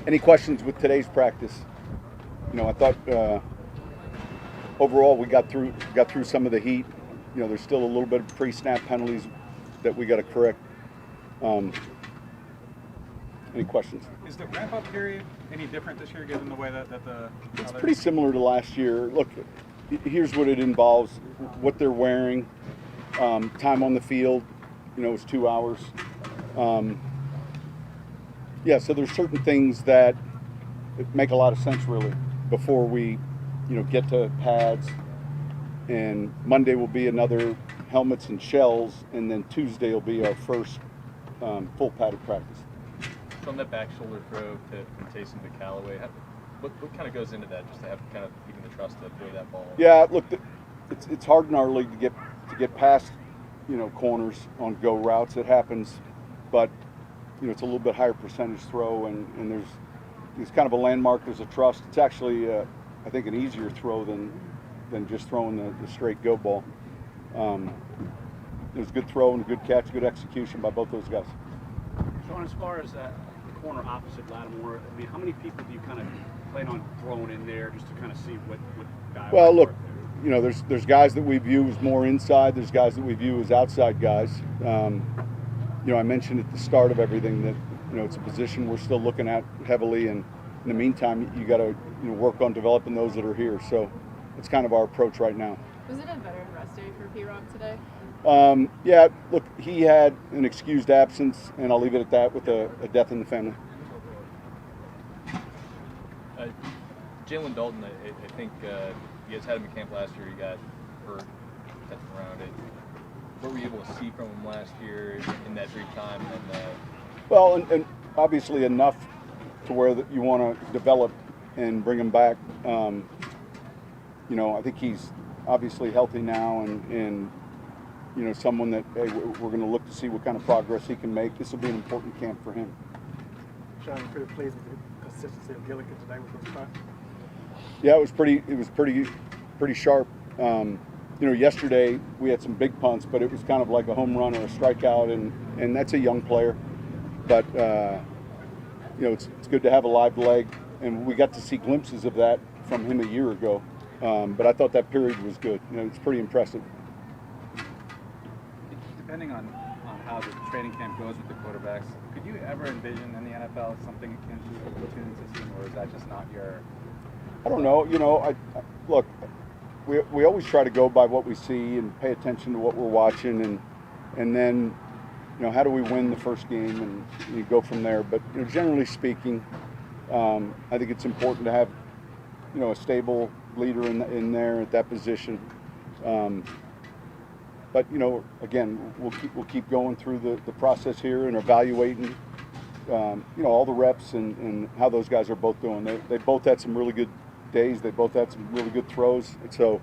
Any questions with today's practice? I thought overall we got through some of the heat. There's still a little bit of pre-snap penalties that we got to correct. Any questions? Is the ramp-up period any different this year, given the way that the? It's pretty similar to last year. Look, here's what it involves: what they're wearing, time on the field. It's 2 hours. So there's certain things that make a lot of sense really before we, get to pads. And Monday will be another helmets and shells, and then Tuesday will be our first full padded practice. From that back shoulder throw from Taysom to Callaway, what kind of goes into that, just to have kind of even the trust to throw that ball? Yeah, look, it's hard in our league to get past, corners on go routes. It happens, but it's a little bit higher percentage throw, and there's kind of a landmark. There's a trust. It's actually I think an easier throw than just throwing the straight go ball. It was a good throw and a good catch, good execution by both those guys. Sean, as far as the corner opposite Lattimore, how many people do you kind of plan on throwing in there just to kind of see what guy? Well, look, there's guys that we view as more inside. There's guys that we view as outside guys. I mentioned at the start of everything that it's a position we're still looking at heavily, and in the meantime, you got to work on developing those that are here. So it's kind of our approach right now. Was it a veteran rest day for P-Rock today? Yeah, look, he had an excused absence, and I'll leave it at that with a death in the family. Jalen Dalton, I think you guys had him in camp last year. He got hurt at the round. What were you able to see from him last year in that brief time? Well, and obviously enough to where that you want to develop and bring him back. I think he's obviously healthy now, and someone that we're going to look to see what kind of progress he can make. This will be an important camp for him. Sean, you're pretty pleased with the consistency of Gilligan today with those punts? Yeah, it was pretty sharp. Yesterday we had some big punts, but it was kind of like a home run or a strikeout, and that's a young player. But it's good to have a live leg, and we got to see glimpses of that from him a year ago. But I thought that period was good. It's pretty impressive. Depending on how the training camp goes with the quarterbacks, could you ever envision in the NFL something akin to a platoon system, or is that just not your? I don't know. Look, we always try to go by what we see and pay attention to what we're watching, and then how do we win the first game, and you go from there. But generally speaking, I think it's important to have a stable leader in there at that position. But again, we'll keep going through the process here and evaluating all the reps and how those guys are both doing. They both had some really good days. They both had some really good throws. And so,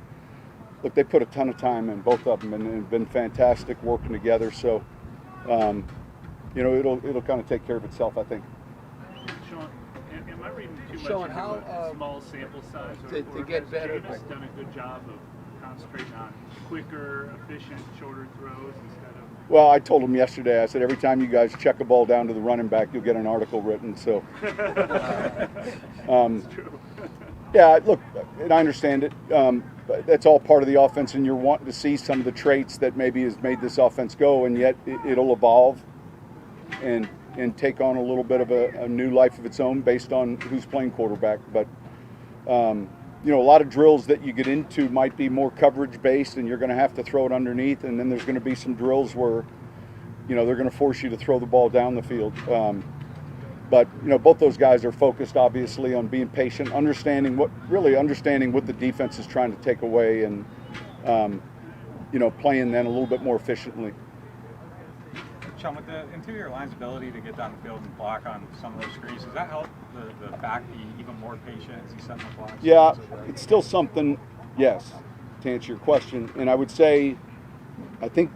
look, they put a ton of time in, both of them, and have been fantastic working together. So, it'll kind of take care of itself, I think. Sean, am I reading too much Sean, into how, a small sample size? to get better? Jameis done a good job of concentrating on quicker, efficient, shorter throws instead of. Well, I told him yesterday. I said every time you guys check a ball down to the running back, you'll get an article written. So, It's true. yeah, look, and I understand it. But that's all part of the offense, and you're wanting to see some of the traits that maybe has made this offense go, and yet it'll evolve and take on a little bit of a new life of its own based on who's playing quarterback. But a lot of drills that you get into might be more coverage based, and you're going to have to throw it underneath, and then there's going to be some drills where they're going to force you to throw the ball down the field. But both those guys are focused obviously on being patient, understanding what the defense is trying to take away, and playing then a little bit more efficiently. Sean, with the interior line's ability to get down the field and block on some of those screens, does that help the back be even more patient as he's setting the blocks? Yeah, it's still something, yes, to answer your question. And I would say, I think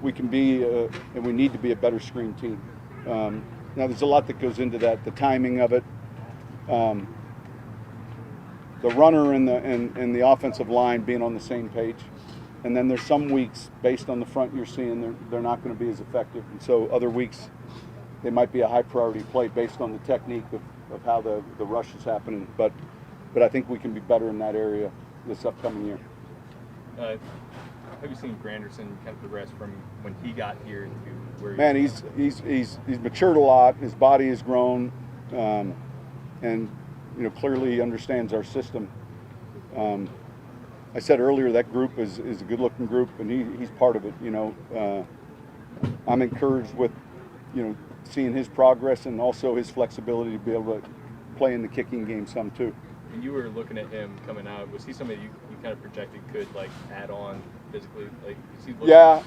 we can be, and we need to be a better screen team. Now, there's a lot that goes into that, the timing of it. The runner and the offensive line being on the same page. And then there's some weeks, based on the front you're seeing, they're not going to be as effective. And so other weeks, they might be a high priority play based on the technique of how the rush is happening. But I think we can be better in that area this upcoming year. Have you seen Granderson kind of progress from when he got here to where? Man, he's matured a lot. His body has grown, and clearly he understands our system. I said earlier that group is a good-looking group, and he's part of it. I'm encouraged with seeing his progress and also his flexibility to be able to play in the kicking game some too. And you were looking at him coming out. Was he somebody you kind of projected could add on physically? Yeah.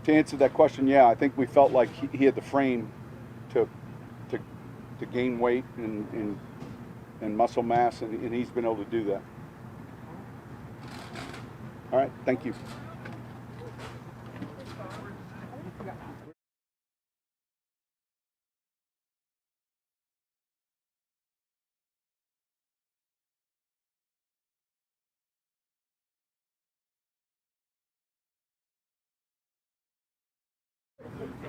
To answer that question, yeah, I think we felt like he had the frame to gain weight and muscle mass, and he's been able to do that. All right, thank you.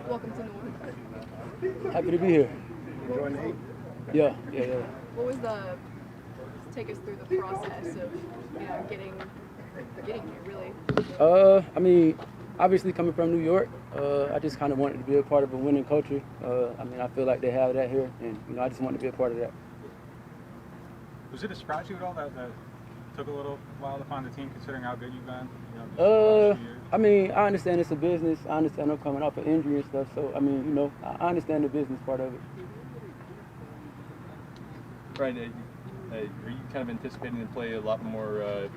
Welcome to Newark. Happy to be here. Enjoying the heat? Yeah. What was take us through the process of getting here, really? I mean, obviously coming from New York, I just kind of wanted to be a part of a winning culture. I feel like they have that here, and I just wanted to be a part of that. Was it a surprise to you at all that took a little while to find the team, considering how good you've been? I mean, I understand it's a business. I understand I'm coming off an injury and stuff. So, I mean, I understand the business part of it. Right. Are you kind of anticipating to play a lot more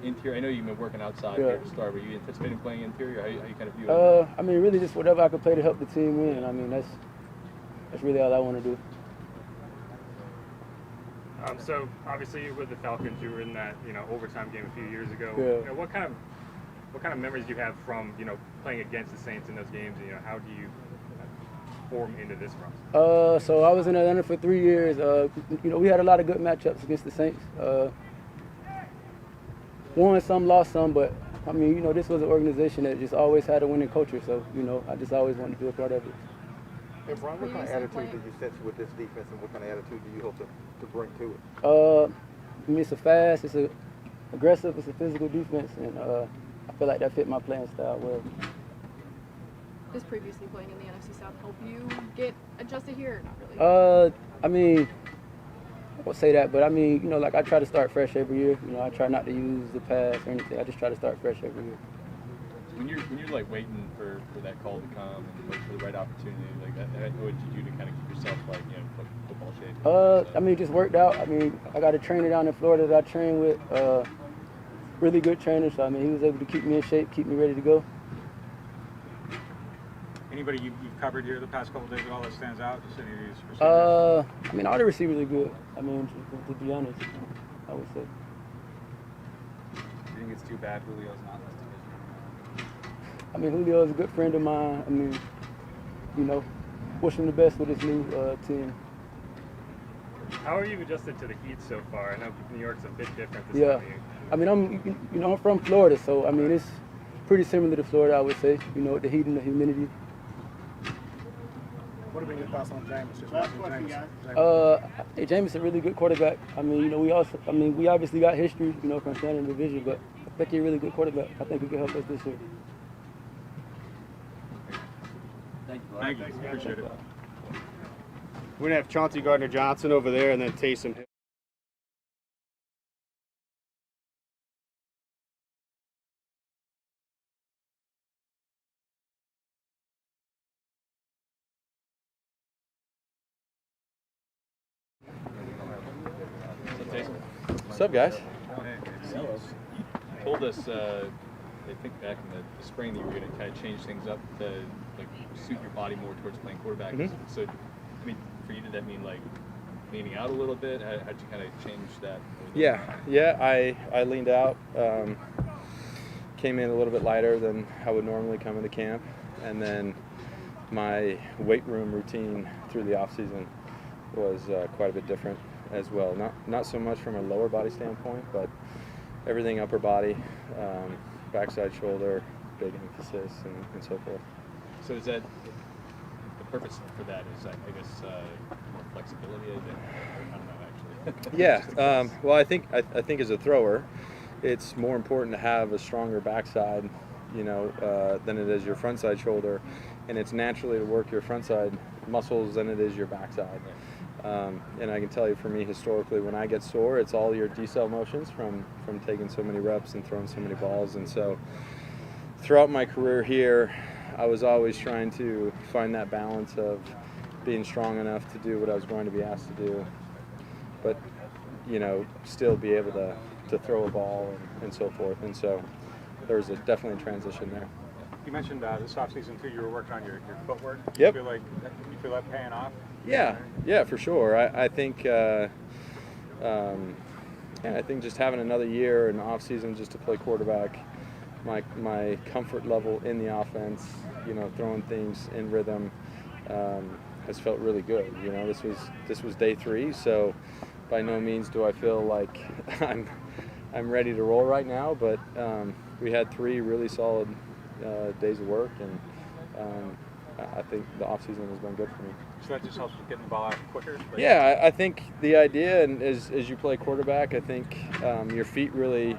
interior? I know you've been working outside here to start. Were you anticipating playing interior? How you kind of view it? I mean, really just whatever I could play to help the team win. I mean, that's really all I want to do. So obviously with the Falcons, you were in that overtime game a few years ago. Yeah. What kind of memories do you have from playing against the Saints in those games? And, how do you form into this roster? So I was in Atlanta for 3 years. We had a lot of good matchups against the Saints. Won some, lost some, but I mean, this was an organization that just always had a winning culture. So I just always wanted to be a part of it. Hey, Brian, what kind of attitude do you sense with this defense, and what kind of attitude do you hope to bring to it? I mean, it's it's aggressive, it's a physical defense, and I feel like that fit my playing style well. Does previously playing in the NFC South help you get adjusted here, or not really? I mean, I won't say that, but I mean, I try to start fresh every year. I try not to use the pass or anything. I just try to start fresh every year. When you're waiting for that call to come and wait for the right opportunity, what did you do to kind of keep yourself football shape? I mean, just worked out. I mean, I got a trainer down in Florida that I train with. Really good trainer, so I mean, he was able to keep me in shape, keep me ready to go. Anybody you've covered here the past couple of days at all that stands out? Just any of these receivers? I mean, all the receivers are good. I mean, to be honest, I would say. Do you think it's too bad Julio's not in this division? I mean, Julio is a good friend of mine. I mean, wish him the best with his new team. How are you adjusted to the heat so far? I know New York's a bit different this time of year. I mean, I'm from Florida, so I mean, it's pretty similar to Florida, I would say. The heat and the humidity. What have been your thoughts on Jameis? Last question, guys. Jameis is a really good quarterback. I mean, we obviously got history, from standing in the division, but I think he's a really good quarterback. I think he can help us this year. Thank you. Appreciate it. We're going to have Chauncey Gardner-Johnson over there and then Taysom Hill. What's up, guys? You told us, I think back in the spring, that you were going to kind of change things up to suit your body more towards playing quarterback. Mm-hmm. So, I mean, for you, did that mean leaning out a little bit? How'd you kind of change that? Yeah. I leaned out, came in a little bit lighter than I would normally come into camp, and then my weight room routine through the off season was quite a bit different as well. Not so much from a lower body standpoint, but everything upper body, backside shoulder, big emphasis, and so forth. So is that the purpose for that is, I guess, more flexibility. I don't know actually. Yeah. Well, I think as a thrower, it's more important to have a stronger backside, than it is your front side shoulder, and it's naturally to work your front side muscles than it is your backside. And I can tell you, for me, historically, when I get sore, it's all your decel motions from taking so many reps and throwing so many balls. And so throughout my career here, I was always trying to find that balance of being strong enough to do what I was going to be asked to do, but still be able to throw a ball and so forth. And so there was definitely a transition there. You mentioned this offseason too, you were working on your footwork. Yep. You feel that paying off? Yeah, for sure. I think I think just having another year in the off season just to play quarterback, my comfort level in the offense, throwing things in rhythm, has felt really good. This was day 3, so by no means do I feel like I'm ready to roll right now, but we had 3 really solid days of work, and I think the off season has been good for me. So that just helps with getting the ball out quicker? Yeah, I think the idea, and as you play quarterback, I think your feet really,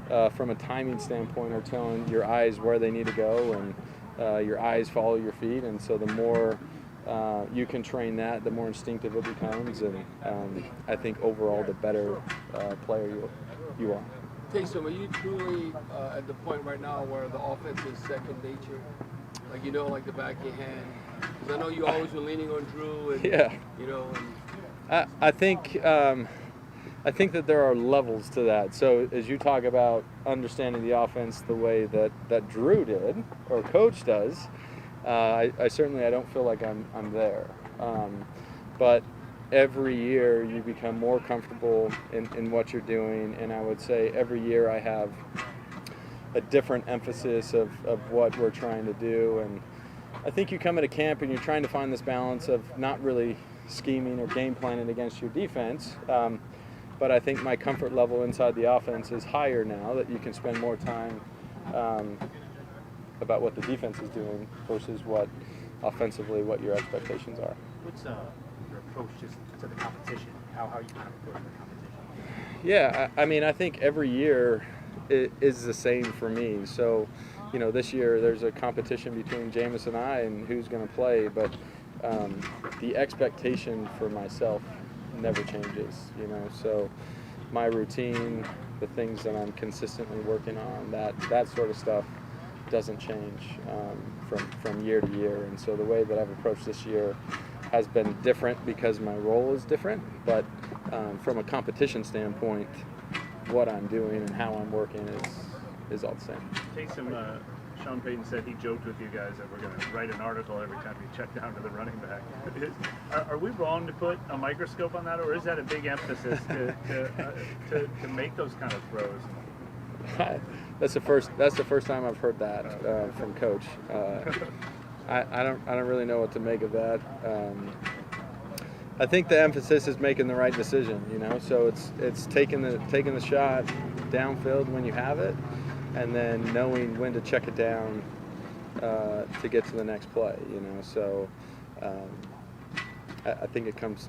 from a timing standpoint, are telling your eyes where they need to go, and your eyes follow your feet, and so the more you can train that, the more instinctive it becomes, and I think overall the better player you are. Taysom, are you truly at the point right now where the offense is second nature? Like the back of your hand? Because I know you always were leaning on Drew. And, yeah. And I think that there are levels to that. So as you talk about understanding the offense the way that Drew did, or Coach does, I certainly don't feel like I'm there. But every year you become more comfortable in what you're doing, and I would say every year I have a different emphasis of what we're trying to do. And I think you come into camp and you're trying to find this balance of not really scheming or game planning against your defense, but I think my comfort level inside the offense is higher now that you can spend more time about what the defense is doing versus what offensively what your expectations are. What's your approach to the competition? How you kind of approach the competition? Yeah, I think every year is the same for me. So, this year there's a competition between Jameis and I and who's going to play, but the expectation for myself never changes, So my routine, the things that I'm consistently working on, that sort of stuff doesn't change from year to year. And so the way that I've approached this year has been different because my role is different, but from a competition standpoint, what I'm doing and how I'm working is all the same. Taysom, Sean Payton said he joked with you guys that we're going to write an article every time you check down to the running back. Are we wrong to put a microscope on that, or is that a big emphasis to make those kind of throws? That's the first time I've heard that from Coach. I don't really know what to make of that. I think the emphasis is making the right decision, So it's taking the shot downfield when you have it, and then knowing when to check it down to get to the next play, So I think it comes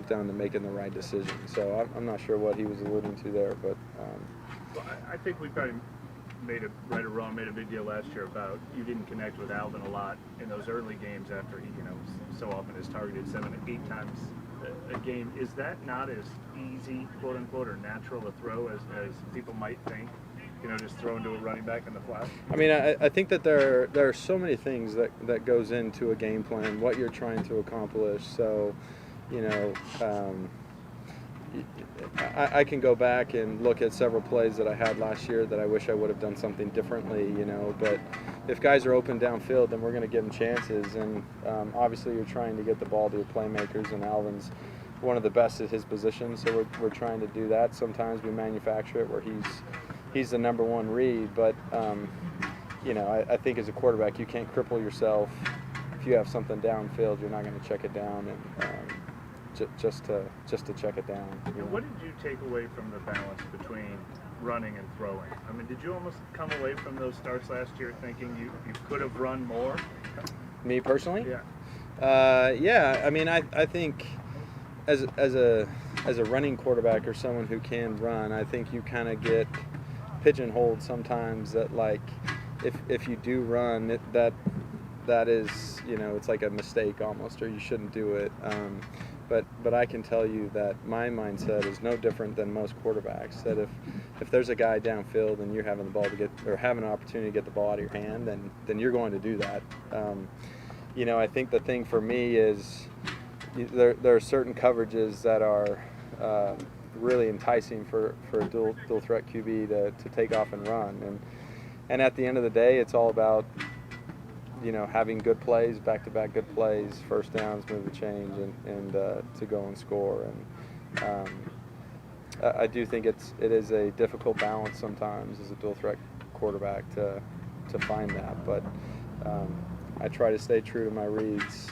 down to making the right decision. So I'm not sure what he was alluding to there, but. Well, I think we probably made a big deal last year about you didn't connect with Alvin a lot in those early games after he, so often is targeted 7 to 8 times a game. Is that not as easy, quote unquote, or natural a throw as people might think? Just throwing to a running back in the flat? I think that there are so many things that goes into a game plan, what you're trying to accomplish. So, I can go back and look at several plays that I had last year that I wish I would have done something differently, but if guys are open downfield, then we're going to give them chances, and obviously you're trying to get the ball to your playmakers, and Alvin's one of the best at his position, so we're trying to do that. Sometimes we manufacture it where he's the number one read, but I think as a quarterback you can't cripple yourself. If you have something downfield, you're not going to check it down, and just to check it down. What did you take away from the balance between running and throwing? Did you almost come away from those starts last year thinking you could have run more? Me personally? Yeah. Yeah, I mean, I think as a running quarterback or someone who can run, I think you kind of get pigeonholed sometimes that, like, if you do run, that is, you know, it's like a mistake almost, or you shouldn't do it. But I can tell you that my mindset is no different than most quarterbacks. That if there's a guy downfield and you're having the ball to get, or having an opportunity to get the ball out of your hand, then you're going to do that. You know, I think the thing for me is there are certain coverages that are really enticing for a dual threat QB to take off and run. And at the end of the day, it's all about, you know, having good plays, back-to-back good plays, first downs, move the chains, and to go and score. And I do think it is a difficult balance sometimes as a dual threat quarterback to find that. But I try to stay true to my reads.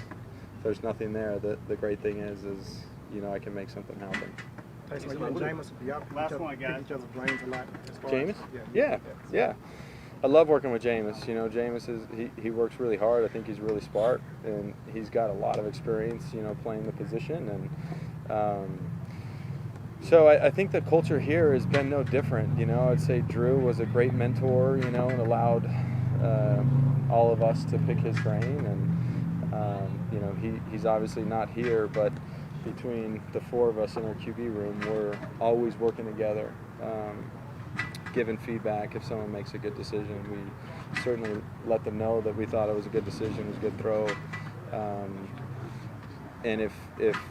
If there's nothing there, the great thing is you know, I can make something happen. Taysom, you and Jameis, last one, guys. Each other's brains a lot. Jameis? Yeah. I love working with Jameis. You know, Jameis he works really hard. I think he's really smart, and he's got a lot of experience, you know, playing the position. And so I think the culture here has been no different. You know, I'd say Drew was a great mentor, you know, and allowed all of us to pick his brain. And you know, he's obviously not here, but between the four of us in our QB room, we're always working together, giving feedback if someone makes a good decision. We certainly let them know that we thought it was a good decision, it was a good throw. And if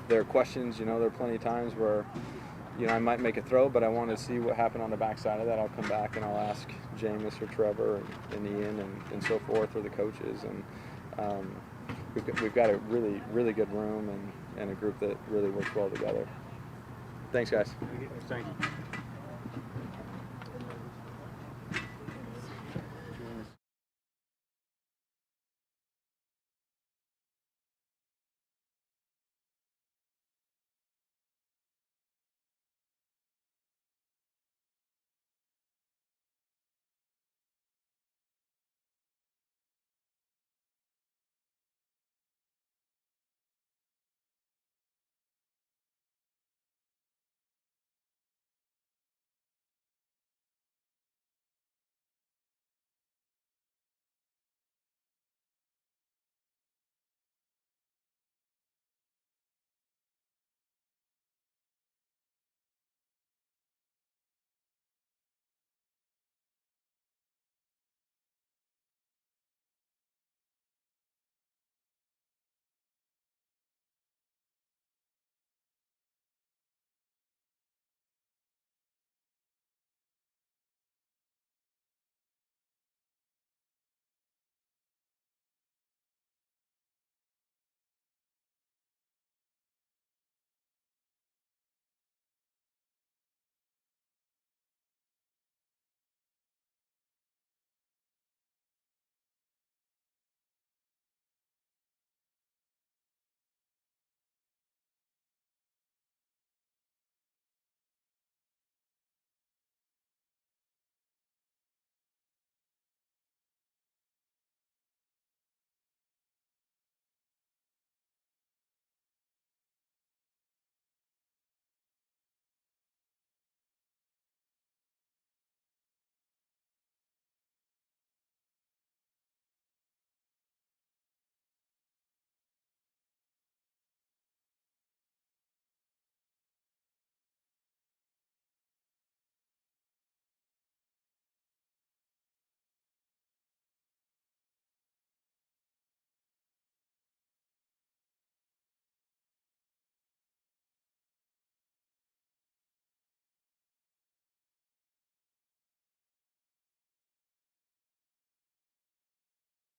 there are questions, you know, there are plenty of times where, you know, I might make a throw, but I want to see what happened on the backside of that. I'll come back and I'll ask Jameis or Trevor and Ian and so forth, or the coaches. And we've got a really, really good room and a group that really works well together. Thanks, guys. Thank you.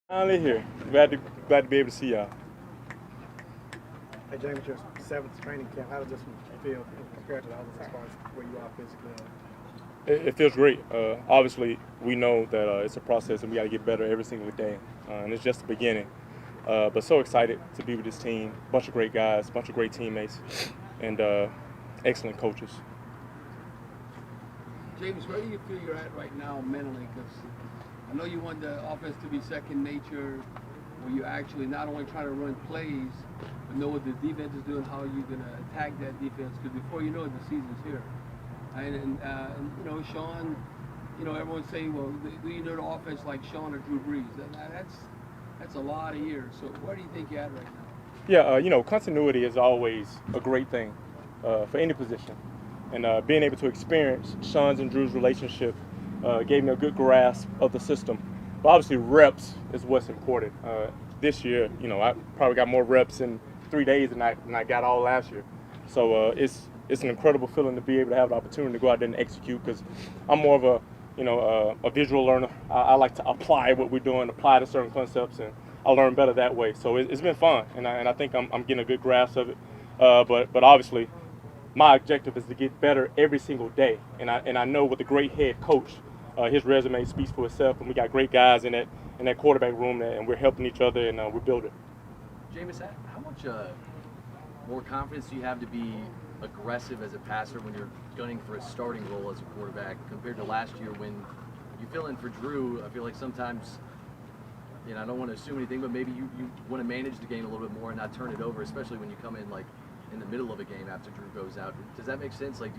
Finally here. Glad to be able to see y'all. Hey, James, your 7th training camp. How does this one feel compared to the others as far as where you are physically? It feels great. Obviously, we know that it's a process and we got to get better every single day. And it's just the beginning. But so excited to be with this team. Bunch of great guys, bunch of great teammates, and excellent coaches. James, where do you feel you're at right now mentally? Because I know you want the offense to be second nature. where you actually not only try to run plays, but know what the defense is doing, how you're going to attack that defense, because before you know it, the season's here. And you know, Sean, you know, everyone's saying, well, do you know the offense like Sean or Drew Brees? That's a lot of years. So where do you think you're at right now? Yeah, you know, continuity is always a great thing for any position. And being able to experience Sean's and Drew's relationship gave me a good grasp of the system. But obviously reps is what's important. This year, you know, I probably got more reps in 3 days than I got all last year. So it's an incredible feeling to be able to have the opportunity to go out there and execute, because I'm more of a, you know, a visual learner. I like to apply what we're doing, apply to certain concepts, and I learn better that way. So it's been fun, and I think I'm getting a good grasp of it. But obviously, my objective is to get better every single day, and I know with a great head coach, his resume speaks for itself, and we got great guys in that quarterback room, and we're helping each other, and we're building. Jameis, how much more confidence do you have to be aggressive as a passer when you're gunning for a starting role as a quarterback compared to last year when you fill in for Drew? I feel like sometimes, you know, I don't want to assume anything, but maybe you want to manage the game a little bit more and not turn it over, especially when you come in like in the middle of a game after Drew goes out. Does that make sense? Like,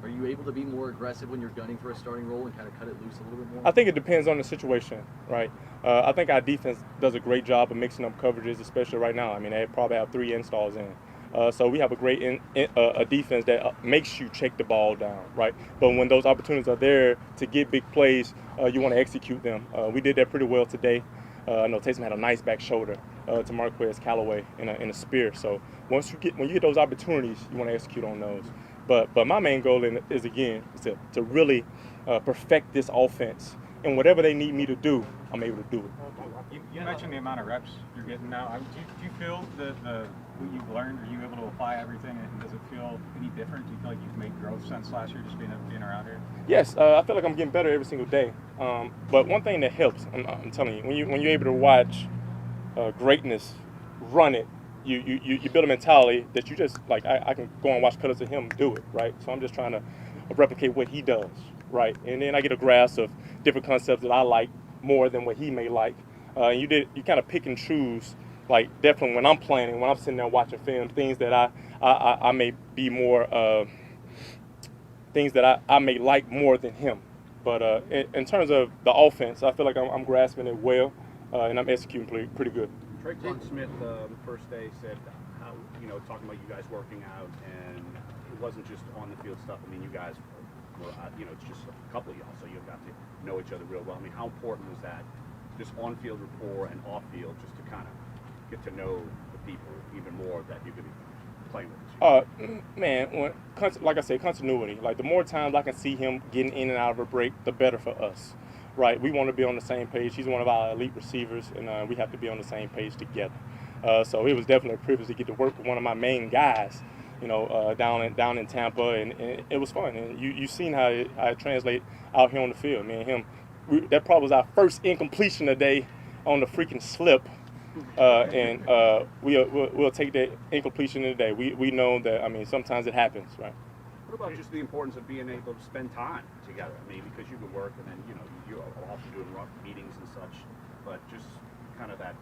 are you able to be more aggressive when you're gunning for a starting role and kind of cut it loose a little bit more? I think it depends on the situation, right? I think our defense does a great job of mixing up coverages, especially right now. I mean, they probably have 3 installs in. So we have a great a defense that makes you check the ball down, right? But when those opportunities are there to get big plays, you want to execute them. We did that pretty well today. I know Taysom had a nice back shoulder to Marquez Callaway in a spear. So when you get those opportunities, you want to execute on those. But my main goal is again to really perfect this offense, and whatever they need me to do, I'm able to do it. You mentioned the amount of reps you're getting now. Do you feel what you've learned? Are you able to apply everything? And does it feel any different? Do you feel like you've made growth since last year, just being around here? Yes, I feel like I'm getting better every single day. But one thing that helps, I'm telling you, when you're able to watch greatness run it, you build a mentality that you just like. I can go and watch clips of him do it, right? So I'm just trying to replicate what he does, right? And then I get a grasp of different concepts that I like more than what he may like. You kind of pick and choose, like definitely when I'm planning, when I'm sitting there watching film, things that I may be more, things that I may like more than him. But in terms of the offense, I feel like I'm grasping it well, and I'm executing pretty good. Traquan Smith, the first day, said how, you know, talking about you guys working out, and it wasn't just on the field stuff. I mean, you guys were, you know, it's just a couple of y'all, so you've got to know each other real well. I mean, how important was that, just on-field rapport and off-field, just to kind of get to know the people even more that you're going to be playing with? Man, like I said, continuity. Like the more times I can see him getting in and out of a break, the better for us. Right, we want to be on the same page. He's one of our elite receivers, and we have to be on the same page together. So it was definitely a privilege to get to work with one of my main guys, you know, down in Tampa, and it was fun. And you've seen how it translates out here on the field. Me and him, that probably was our first incompletion today on the freaking slip, and we'll take that incompletion today. We know that. I mean, sometimes it happens, right? What about just the importance of being able to spend time together? I mean, because you can work and then, you know, you're often doing meetings and such, but just kind of that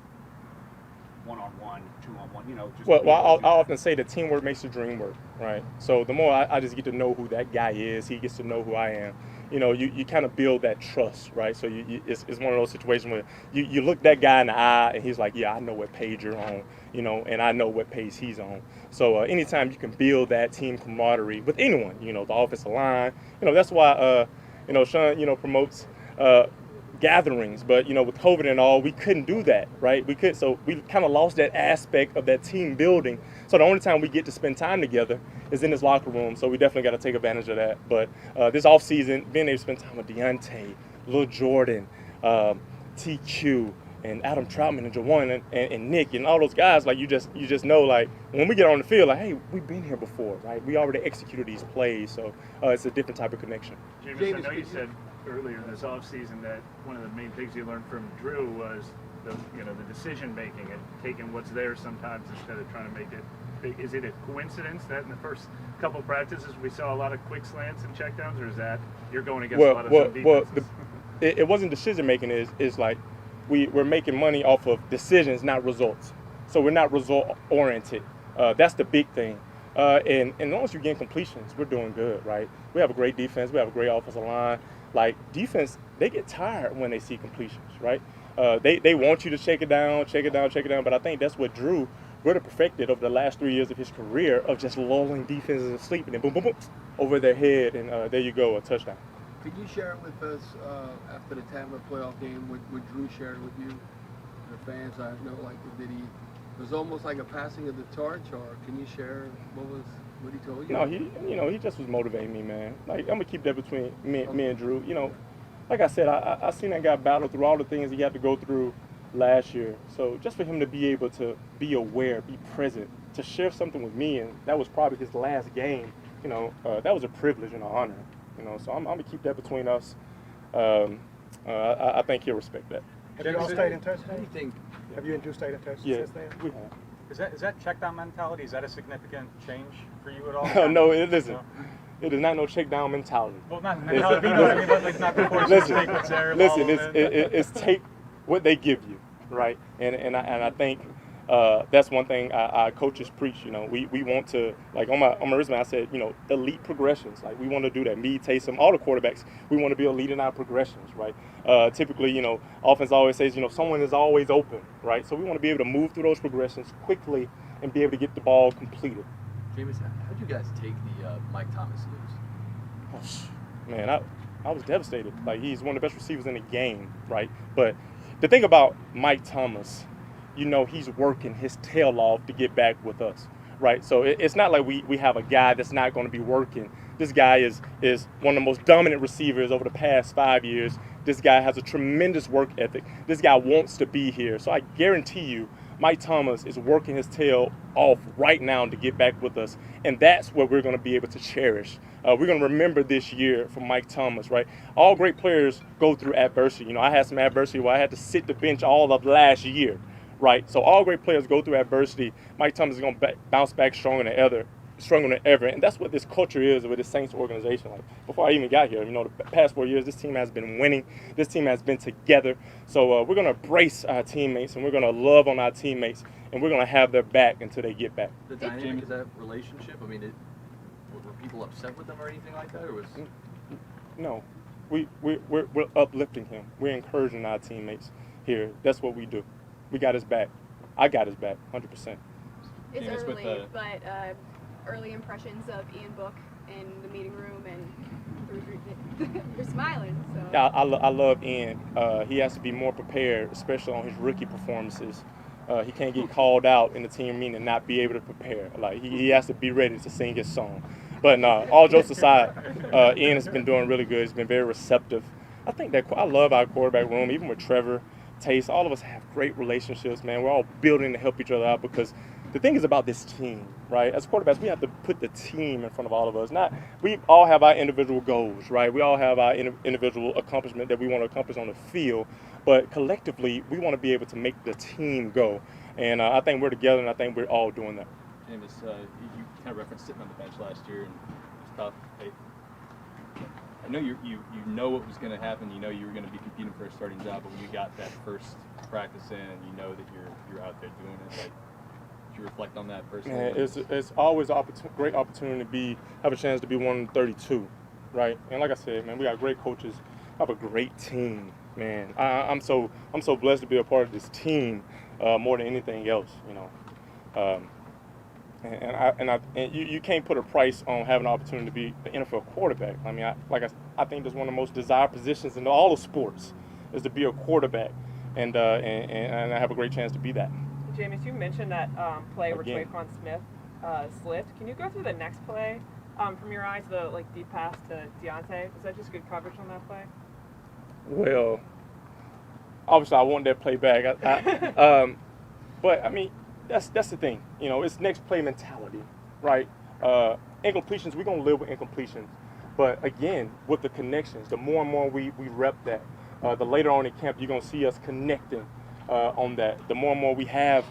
one-on-one, two-on-one, you know. Just I often say that teamwork makes the dream work, right? So the more I just get to know who that guy is, he gets to know who I am. You know, you kind of build that trust, right? So it's one of those situations where you look that guy in the eye and he's like, yeah, I know what page you're on, you know, and I know what page he's on. So anytime you can build that team camaraderie with anyone, you know, the offensive line, you know, that's why, you know, Sean, you know, promotes gatherings, but you know, with COVID and all, we couldn't do that, right? So we kind of lost that aspect of that team building. So the only time we get to spend time together is in this locker room. So we definitely got to take advantage of that. But this off season, being able to spend time with Deontay, Lil Jordan, TQ, and Adam Troutman and Jawan and Nick and all those guys, like you just know, like when we get on the field, like, hey, we've been here before, right? We already executed these plays, so it's a different type of connection. Jameis, I know you said earlier this offseason that one of the main things you learned from Drew was the decision making and taking what's there sometimes instead of trying to make it big. Is it a coincidence that in the first couple practices we saw a lot of quick slants and checkdowns, or is that you're going against a lot of some defenses? It wasn't decision making. It's like we're making money off of decisions, not results. So we're not result oriented. That's the big thing. And as long as you gain completions, we're doing good, right? We have a great defense. We have a great offensive line. Like defense, they get tired when they see completions, right? They want you to check it down. But I think that's what Drew really perfected over the last 3 years of his career of just lulling defenses asleep and then boom, boom, boom, over their head, and there you go, a touchdown. Could you share it with us after the Tampa playoff game? What Drew shared with you, the fans? I know, like, did he? It was almost like a passing of the torch, or can you share what he told you? No, he just was motivating me, man. Like, I'm gonna keep that between me and Drew. Like I said, I seen that guy battle through all the things he had to go through last year. So just for him to be able to be aware, be present, to share something with me, and that was probably his last game. That was a privilege and an honor. So I'm gonna keep that between us. I think he'll respect that. Have you all stayed in touch? How do you think? Have you and Drew stayed in touch since then? We have. Is that check down mentality? Is that a significant change for you at all? No, it isn't. It is not no check down mentality. Well, not mentality, but it's not proportional statements there. Listen, it's take what they give you, right? And I think that's one thing our coaches preach. We want to, like on my resume, I said, elite progressions. Like we want to do that. Me, Taysom, all the quarterbacks, we want to be elite in our progressions, right? Typically, offense always says, someone is always open, right? So we want to be able to move through those progressions quickly and be able to get the ball completed. Jameis, how'd you guys take the Mike Thomas news? Man, I was devastated. Like, he's one of the best receivers in the game, right? But the thing about Mike Thomas, he's working his tail off to get back with us, right? So it's not like we have a guy that's not going to be working. This guy is one of the most dominant receivers over the past 5 years. This guy has a tremendous work ethic. This guy wants to be here. So I guarantee you, Mike Thomas is working his tail off right now to get back with us. And that's what we're going to be able to cherish. We're going to remember this year from Mike Thomas, right? All great players go through adversity. I had some adversity where I had to sit the bench all of last year, right? So all great players go through adversity. Mike Thomas is going to bounce back stronger than ever. And that's what this culture is with the Saints organization. Like, before I even got here, the past 4 years, this team has been winning. This team has been together. So we're going to embrace our teammates, and we're going to love on our teammates, and we're going to have their back until they get back. The dynamic of that relationship, I mean, were people upset with them or anything like that? Or was... No. We're uplifting him. We're encouraging our teammates here. That's what we do. We got his back. I got his back, 100%. It's early, but early impressions of Ian Book in the meeting room and you're smiling. So. Yeah, I love Ian. He has to be more prepared, especially on his rookie performances. He can't get called out in the team meeting and not be able to prepare. Like he has to be ready to sing his song. But no, all jokes aside, Ian has been doing really good. He's been very receptive. I think that I love our quarterback room, even with Trevor, Tace. All of us have great relationships, man. We're all building to help each other out because the thing is about this team, right? As quarterbacks, we have to put the team in front of all of us. We all have our individual goals, right? We all have our individual accomplishment that we want to accomplish on the field, but collectively, we want to be able to make the team go. And I think we're together, and I think we're all doing that. Jameis, you kind of referenced sitting on the bench last year, and it's tough. I know you know what was going to happen. You know you were going to be competing for a starting job, but when you got that first practice in, you know that you're out there doing it. Like, did you reflect on that personally? Man, it's always a great opportunity to have a chance to be one of 32, right? And like I said, man, we got great coaches. I have a great team, man. I'm so blessed to be a part of this team more than anything else, And you can't put a price on having an opportunity to be an NFL quarterback. I mean, I think that's one of the most desired positions in all the sports is to be a quarterback, and I have a great chance to be that. Jameis, you mentioned that play where Taysom Smith slipped. Can you go through the next play from your eyes, the deep pass to Deontay? Was that just good coverage on that play? Well, obviously I want that play back. But I mean, that's the thing. It's next play mentality, right? Incompletions, we're gonna live with incompletions. But again, with the connections, the more and more we rep that, the later on in camp you're gonna see us connecting on that. The more and more we have,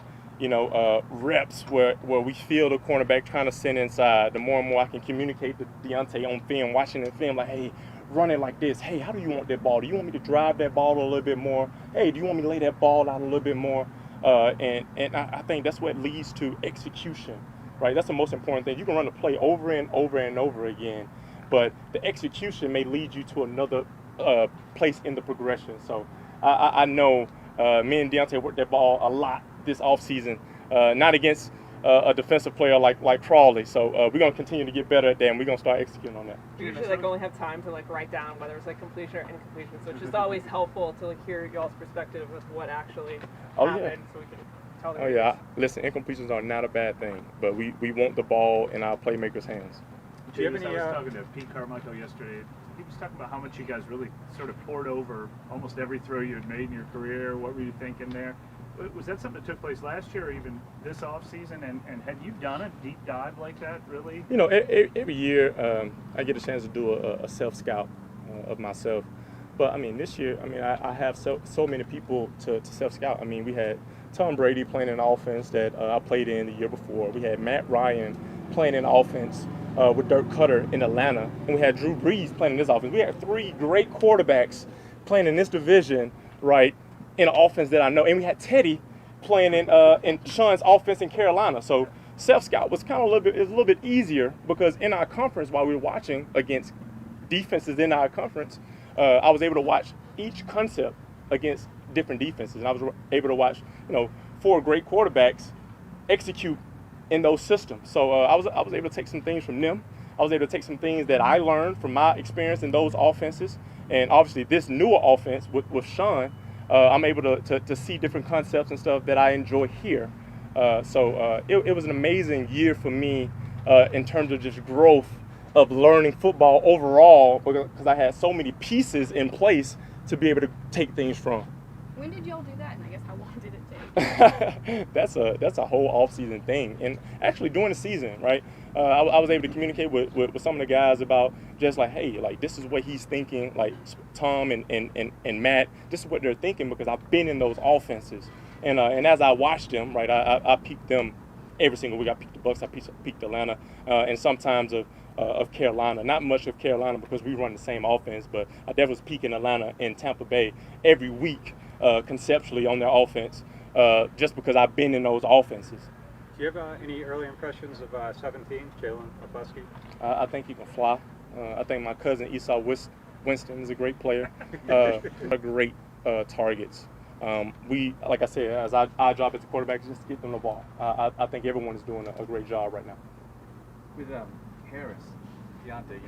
reps where we feel the cornerback trying to send inside, the more and more I can communicate to Deontay on film, watching the film, like, hey, running like this. Hey, how do you want that ball? Do you want me to drive that ball a little bit more? Hey, do you want me to lay that ball out a little bit more? And I think that's what leads to execution, right? That's the most important thing. You can run the play over and over and over again, but the execution may lead you to another place in the progression. So I know me and Deontay worked that ball a lot this offseason, not against a defensive player like Crawley. So we're going to continue to get better at that, and we're going to start executing on that. We usually only have time to write down whether it's completion or incompletion, so it's just always helpful to hear y'all's perspective of what actually happened, so we can tell them. Oh yeah, listen, incompletions are not a bad thing, but we want the ball in our playmakers' hands. Do you have any, I was talking to Pete Carmichael yesterday. He was talking about how much you guys really sort of poured over almost every throw you had made in your career. What were you thinking there? Was that something that took place last year or even this offseason? And had you done a deep dive like that, really? You know, every year I get a chance to do a self-scout of myself. But, I mean, this year, I mean, I have so many people to self-scout. I mean, we had Tom Brady playing in an offense that I played in the year before. We had Matt Ryan playing in offense with Dirk Cutter in Atlanta. And we had Drew Brees playing in this offense. We had 3 great quarterbacks playing in this division, right, in an offense that I know. And we had Teddy playing in Sean's offense in Carolina. So self-scout was kind of a little bit easier because in our conference, while we were watching against defenses in our conference, I was able to watch each concept against different defenses. And I was able to watch, 4 great quarterbacks execute in those systems. So I was able to take some things from them. I was able to take some things that I learned from my experience in those offenses. And obviously this newer offense with Sean, I'm able to see different concepts and stuff that I enjoy here. So it was an amazing year for me in terms of just growth of learning football overall because I had so many pieces in place to be able to take things from. When did y'all do that, and I guess how long did it take? That's a whole off-season thing, and actually during the season, right? I was able to communicate with some of the guys about just hey, this is what he's thinking, like Tom and Matt, this is what they're thinking because I've been in those offenses, and as I watched them, right, I peeked them every single week. I peeked the Bucs, I peeked Atlanta, and sometimes of Carolina. Not much of Carolina because we run the same offense, but I definitely was peeking Atlanta and Tampa Bay every week conceptually on their offense just because I've been in those offenses. Do you have any early impressions of 17, Jalen McCluskey? I think he can fly. I think my cousin Esau Winston is a great player. Great targets. Like I said, as our job as a quarterback is just to get them the ball. I think everyone is doing a great job right now. With Harris, Deontay,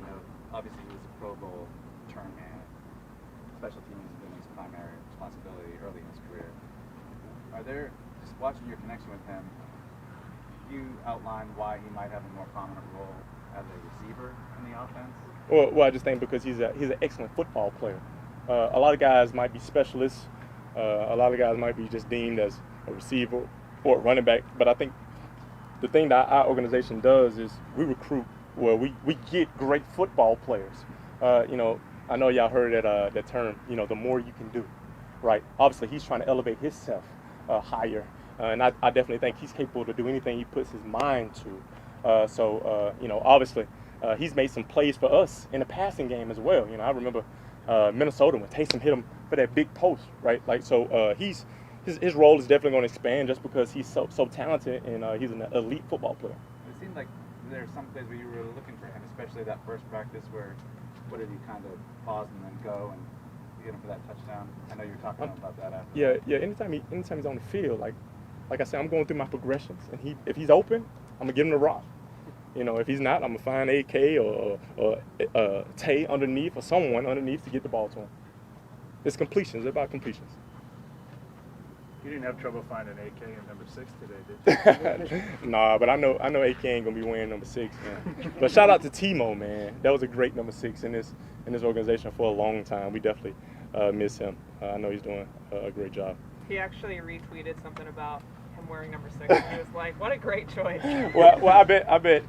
obviously he was a Pro Bowl return man. Special teams has been his primary responsibility early in his career. Are there, just watching your connection with him, you outline why he might have a more prominent role as a receiver in the offense? Well, I just think because he's an excellent football player. A lot of guys might be specialists. A lot of guys might be just deemed as a receiver or a running back. But I think the thing that our organization does is we recruit. Well, we get great football players. I know y'all heard that term. The more you can do, right? Obviously, he's trying to elevate himself higher. And I definitely think he's capable to do anything he puts his mind to. So obviously, he's made some plays for us in the passing game as well. I remember Minnesota when Taysom hit him for that big post, right? His role is definitely going to expand just because he's so talented and he's an elite football player. It seemed like there are some plays where you were really looking for him, especially that first practice where, what did he kind of pause and then go and get him for that touchdown? I know you were talking about that after. Yeah. Anytime he's on the field, like I said, I'm going through my progressions, and if he's open, I'm gonna give him the rock. If he's not, I'm gonna find AK or Tay underneath or someone underneath to get the ball to him. It's completions. It's about completions. You didn't have trouble finding AK in number 6 today, did you? Nah, but I know AK ain't gonna be wearing number 6, man. But shout out to Timo, man. That was a great number 6 in this organization for a long time. We definitely miss him. I know he's doing a great job. He actually retweeted something about him wearing number 6. And he was like, "What a great choice." Well, I bet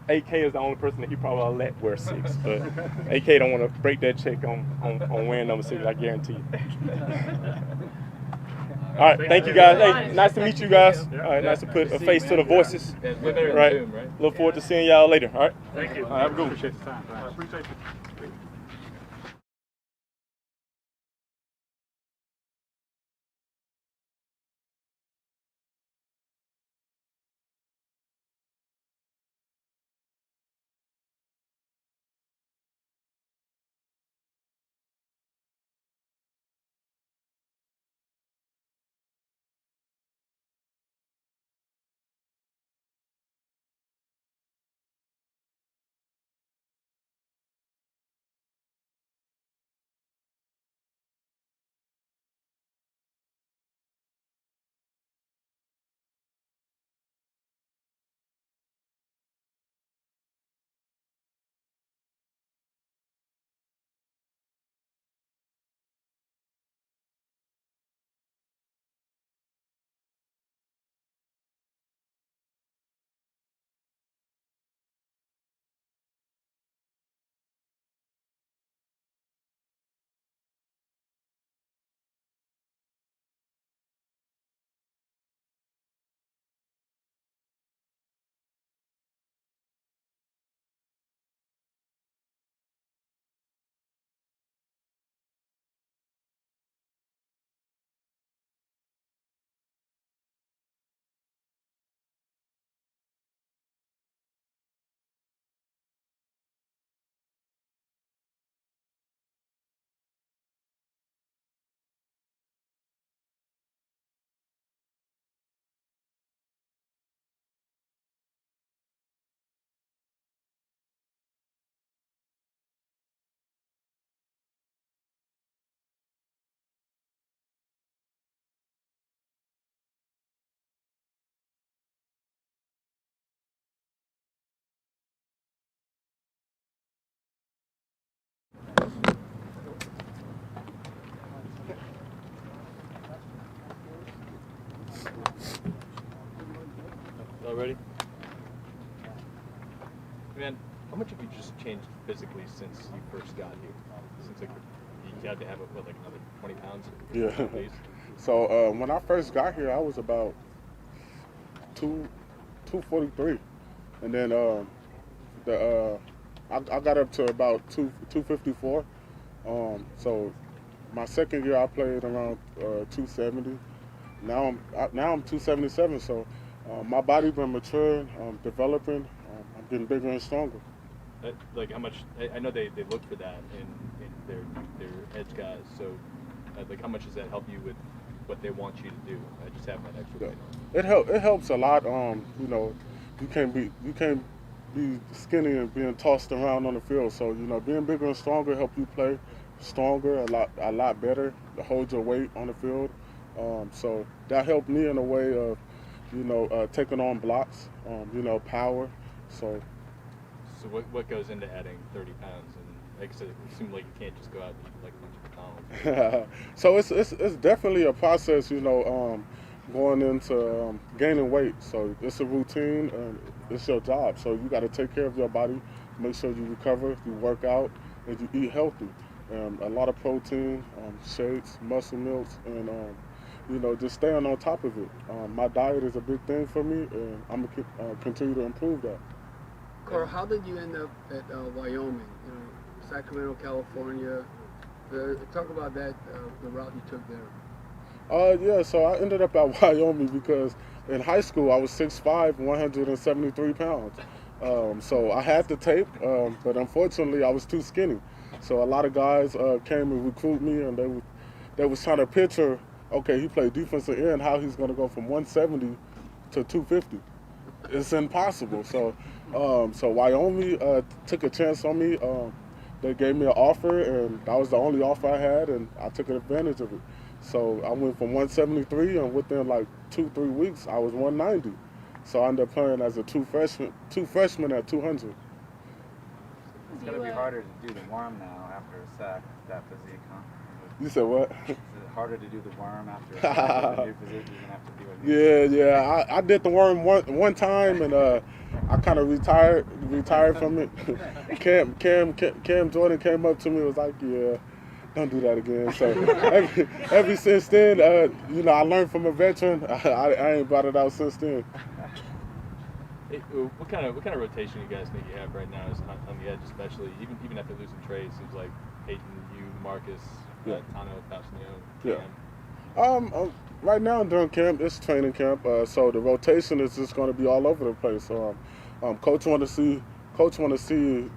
AK is the only person that he probably let wear 6. But AK don't want to break that check on wearing number 6. I guarantee you. All right, thank you guys. Hey, nice to meet you guys. All right, nice to put a face to the voices. Right. Look forward to seeing y'all later. All right. Thank you. All right, have a good one. Appreciate the time. I appreciate you. already? Man, how much have you just changed physically since you first got here? Since like you had to have what, like another 20 pounds? Yeah. So when I first got here, I was about 243, and then I got up to about 254. So my second year I played around 270. Now I'm 277. So my body been maturing, developing. I'm getting bigger and stronger. Like how much? I know they look for that in their edge guys. So like how much does that help you with what they want you to do? I just have that extra. It helps a lot. You know, you can't be skinny and being tossed around on the field. So you know, being bigger and stronger help you play stronger a lot better to hold your weight on the field. So that helped me in a way of, you know, taking on blocks. You know, power. So what goes into adding 30 pounds? And like I said, it seems like you can't just go out and eat like a bunch of McDonald's. So it's definitely a process, you know, going into gaining weight. So it's a routine and it's your job. So you got to take care of your body, make sure you recover, you work out, and you eat healthy. A lot of protein, shakes, muscle milks, and you know, just staying on top of it. My diet is a big thing for me, and I'm gonna continue to improve that. Carl, how did you end up at Wyoming? You know, Sacramento, California. Talk about that, the route you took there. Yeah, so I ended up at Wyoming because in high school I was 6'5", 173 pounds. So I had the tape, but unfortunately I was too skinny. So a lot of guys came and recruit me, and they was trying to picture, okay, he played defensive end, how he's going to go from 170 to 250. It's impossible. So Wyoming took a chance on me. They gave me an offer, and that was the only offer I had, and I took advantage of it. So I went from 173, and within like 2-3 weeks, I was 190. So I ended up playing as a two freshman at 200. It's going to be harder to do the worm now after a sack with that physique, huh? You said what? Is it harder to do the worm after a sack with the new physique? You're going to have to do it. Yeah. I did the worm one time, and I kind of retired from it. Cam Jordan came up to me and was like, yeah, don't do that again. So ever since then, you know, I learned from a veteran. I ain't brought it out since then. Hey, what kind of rotation you guys think you have right now on the edge, especially even after losing Trey? It seems like Payton, you, Marcus, Tano, Faustinio, Cam. Right now during camp, it's training camp, so the rotation is just going to be all over the place. Coach want to see,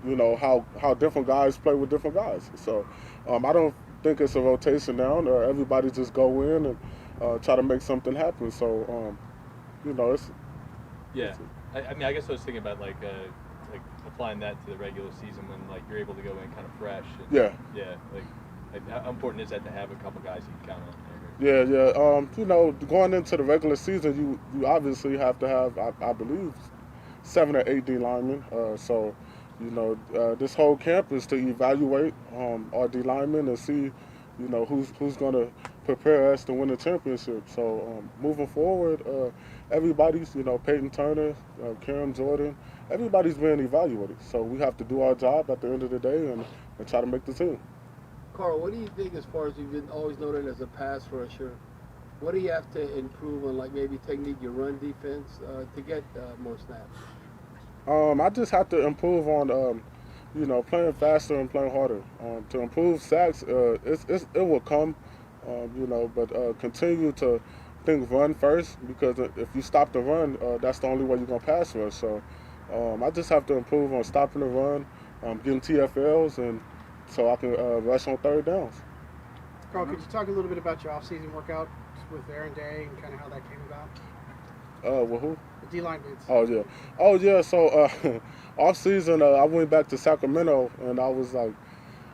you know, how different guys play with different guys. So I don't think it's a rotation now. Everybody just go in and try to make something happen. So you know, it's I mean, I guess I was thinking about like applying that to the regular season when like you're able to go in kind of fresh. And, like how important is that to have a couple guys you can count on? Yeah. You know, going into the regular season, you obviously have to have, I believe, 7 or 8 D linemen. So, you know, this whole camp is to evaluate our D linemen and see, you know, who's going to prepare us to win the championship. So, moving forward, everybody's, you know, Peyton Turner, Cam Jordan, everybody's being evaluated. So we have to do our job at the end of the day and try to make the team. Carl, what do you think as far as you've been always noted as a pass rusher? What do you have to improve on, like maybe technique, your run defense, to get more snaps? I just have to improve on, you know, playing faster and playing harder. To improve sacks, it will come, you know, but continue to think run first, because if you stop the run, that's the only way you're going to pass rush. So I just have to improve on stopping the run, getting TFLs, and so I can rush on third downs. Carl, could you talk a little bit about your off-season workout with Aaron Day and kind of how that came about? With who? The D-line boots. Oh yeah. So off season, I went back to Sacramento, and I was like,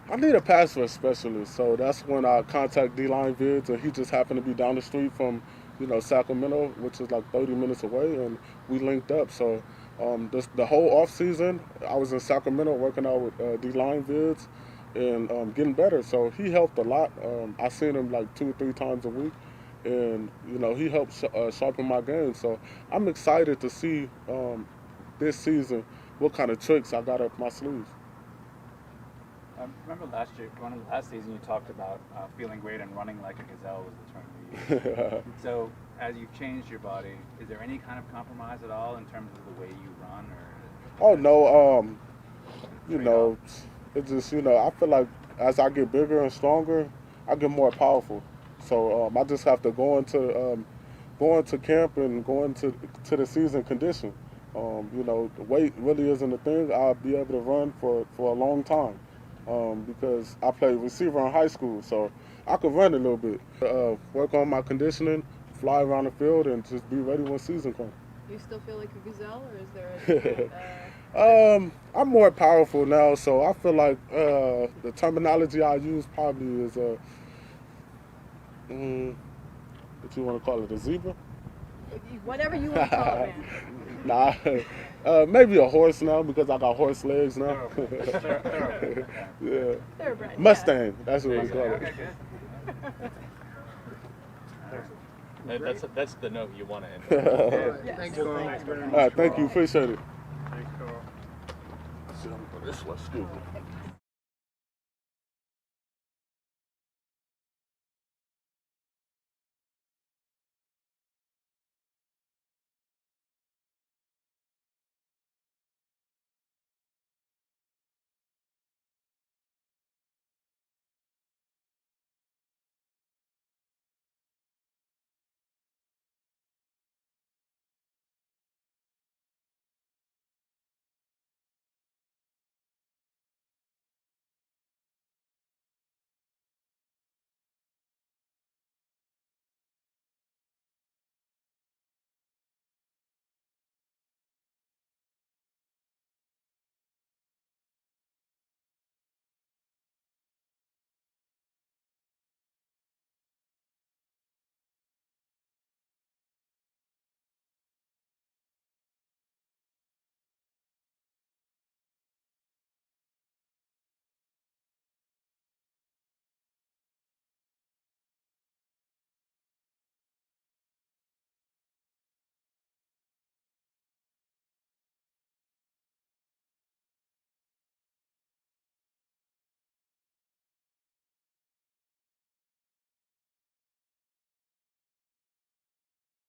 I need a pass rush specialist. So that's when I contacted D-line Vids, and he just happened to be down the street from, you know, Sacramento, which is like 30 minutes away, and we linked up. So the whole off season, I was in Sacramento working out with D-line Vids and getting better. So he helped a lot. I seen him like 2 or 3 times a week, and you know he helped sharpen my game. So I'm excited to see this season what kind of tricks I got up my sleeves. Remember last year, going into last season, you talked about feeling great and running like a gazelle was the term you used. So, as you've changed your body, is there any kind of compromise at all in terms of the way you run? Or Oh no, you know, it's just I feel like as I get bigger and stronger, I get more powerful. So I just have to go into camp and go into the season condition. You know, the weight really isn't a thing. I'll be able to run for a long time because I played receiver in high school, so I could run a little bit. Work on my conditioning, fly around the field, and just be ready when season comes. You still feel like a gazelle, or is there a different, I'm more powerful now, so I feel like the terminology I use probably is what you want to call it, a zebra? whatever you want to call it, man. Nah, maybe a horse now because I got horse legs now. Yeah. Thoroughbred, Mustang, yeah. that's what we call it. That's the note you want to end Yes. on. Thanks, Carl. All right, thank you, appreciate it. Thanks, Carl. Let's see, I'm going this way, excuse me.